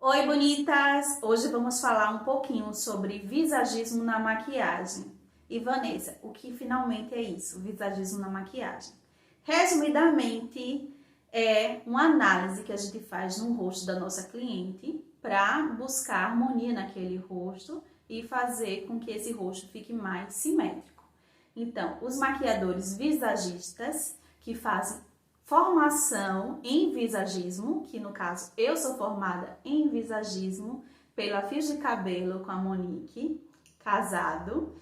Oi, bonitas! Hoje vamos falar um pouquinho sobre visagismo na maquiagem. E Vanessa, o que finalmente é isso, visagismo na maquiagem? Resumidamente, é uma análise que a gente faz no rosto da nossa cliente para buscar harmonia naquele rosto e fazer com que esse rosto fique mais simétrico. Então, os maquiadores visagistas que fazem formação em visagismo, que no caso eu sou formada em visagismo pela Fios de Cabelo com a Monique Casado.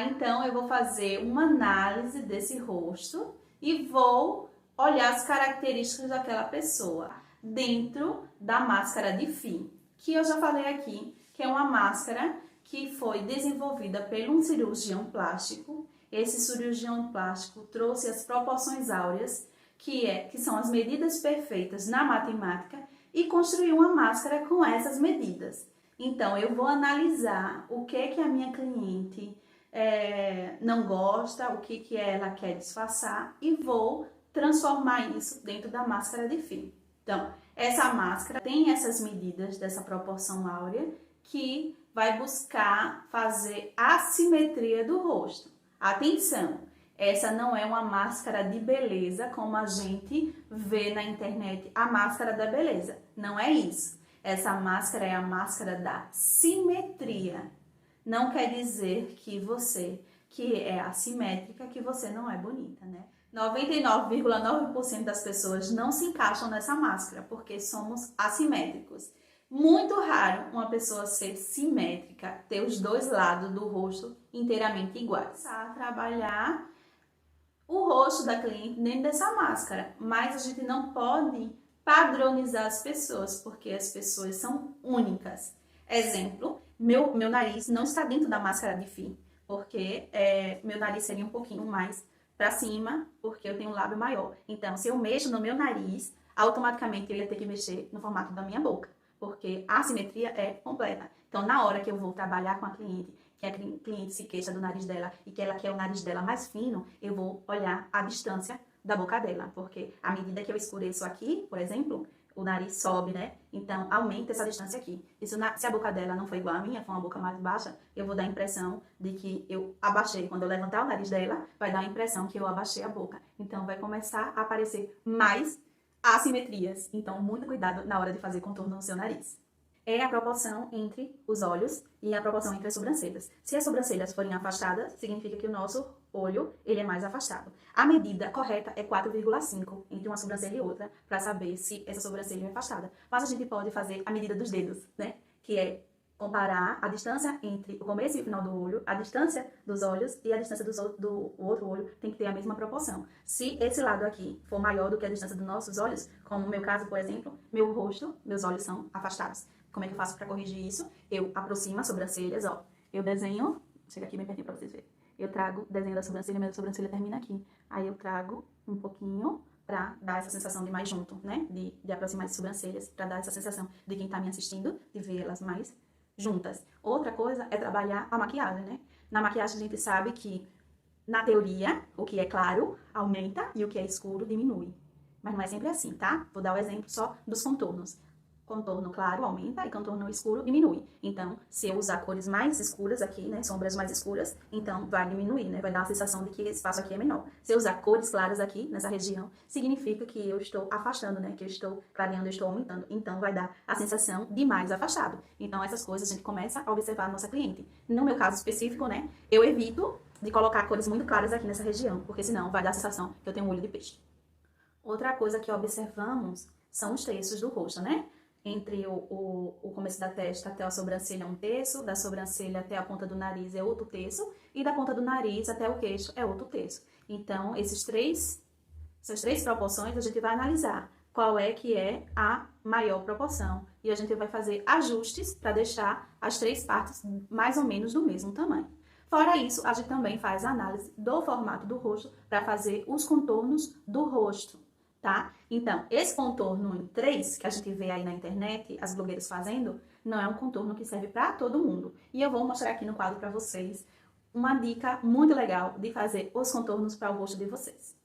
Então eu vou fazer uma análise desse rosto e vou olhar as características daquela pessoa dentro da máscara de FI, que eu já falei aqui, que é uma máscara que foi desenvolvida por um cirurgião plástico. Esse cirurgião plástico trouxe as proporções áureas, que são as medidas perfeitas na matemática, e construir uma máscara com essas medidas. Então, eu vou analisar o que a minha cliente não gosta, o que ela quer disfarçar, e vou transformar isso dentro da máscara de FI. Então, essa máscara tem essas medidas dessa proporção áurea que vai buscar fazer a simetria do rosto. Atenção! Essa não é uma máscara de beleza, como a gente vê na internet, a máscara da beleza. Não é isso. Essa máscara é a máscara da simetria. Não quer dizer que você, que é assimétrica, que você não é bonita, né? 99,9% das pessoas não se encaixam nessa máscara, porque somos assimétricos. Muito raro uma pessoa ser simétrica, ter os dois lados do rosto inteiramente iguais. A trabalhar o rosto da cliente dentro dessa máscara, mas a gente não pode padronizar as pessoas, porque as pessoas são únicas. Exemplo, meu nariz não está dentro da máscara de FI, porque meu nariz seria um pouquinho mais para cima, porque eu tenho um lábio maior. Então, se eu mexo no meu nariz, automaticamente eu ia ter que mexer no formato da minha boca, porque a simetria é completa. Então, na hora que eu vou trabalhar com a cliente, que a cliente se queixa do nariz dela e que ela quer o nariz dela mais fino, eu vou olhar a distância da boca dela, porque à medida que eu escureço aqui, por exemplo, o nariz sobe, né? Então, aumenta essa distância aqui. E se a boca dela não for igual à minha, for uma boca mais baixa, eu vou dar a impressão de que eu abaixei. Quando eu levantar o nariz dela, vai dar a impressão que eu abaixei a boca. Então, vai começar a aparecer mais assimetrias. Então, muito cuidado na hora de fazer contorno no seu nariz. É a proporção entre os olhos e a proporção entre as sobrancelhas. Se as sobrancelhas forem afastadas, significa que o nosso olho ele é mais afastado. A medida correta é 4,5 entre uma sobrancelha e outra, para saber se essa sobrancelha é afastada. Mas a gente pode fazer a medida dos dedos, né? Que é comparar a distância entre o começo e o final do olho, a distância dos olhos e a distância do outro olho tem que ter a mesma proporção. Se esse lado aqui for maior do que a distância dos nossos olhos, como no meu caso, por exemplo, meu rosto, meus olhos são afastados. Como é que eu faço para corrigir isso? Eu aproximo as sobrancelhas, ó. Eu desenho, chega aqui bem pertinho para vocês verem. Eu trago o desenho da sobrancelha, minha sobrancelha termina aqui. Aí eu trago um pouquinho para dar essa sensação de mais junto, né? De aproximar as sobrancelhas, para dar essa sensação de quem tá me assistindo, de ver elas mais juntas. Outra coisa é trabalhar a maquiagem, né? Na maquiagem a gente sabe que, na teoria, o que é claro aumenta e o que é escuro diminui. Mas não é sempre assim, tá? Vou dar o exemplo só dos contornos. Contorno claro aumenta e contorno escuro diminui. Então, se eu usar cores mais escuras aqui, né, sombras mais escuras, então vai diminuir, né, vai dar a sensação de que esse espaço aqui é menor. Se eu usar cores claras aqui, nessa região, significa que eu estou afastando, né, que eu estou clareando, eu estou aumentando. Então, vai dar a sensação de mais afastado. Então, essas coisas a gente começa a observar na nossa cliente. No meu caso específico, né, eu evito de colocar cores muito claras aqui nessa região, porque senão vai dar a sensação que eu tenho um olho de peixe. Outra coisa que observamos são os terços do rosto, né? Entre o começo da testa até a sobrancelha é um terço, da sobrancelha até a ponta do nariz é outro terço, e da ponta do nariz até o queixo é outro terço. Então, essas três proporções a gente vai analisar qual é que é a maior proporção. E a gente vai fazer ajustes para deixar as três partes mais ou menos do mesmo tamanho. Fora isso, a gente também faz a análise do formato do rosto para fazer os contornos do rosto. Tá? Então, esse contorno em 3, que a gente vê aí na internet, as blogueiras fazendo, não é um contorno que serve para todo mundo. E eu vou mostrar aqui no quadro para vocês uma dica muito legal de fazer os contornos para o rosto de vocês.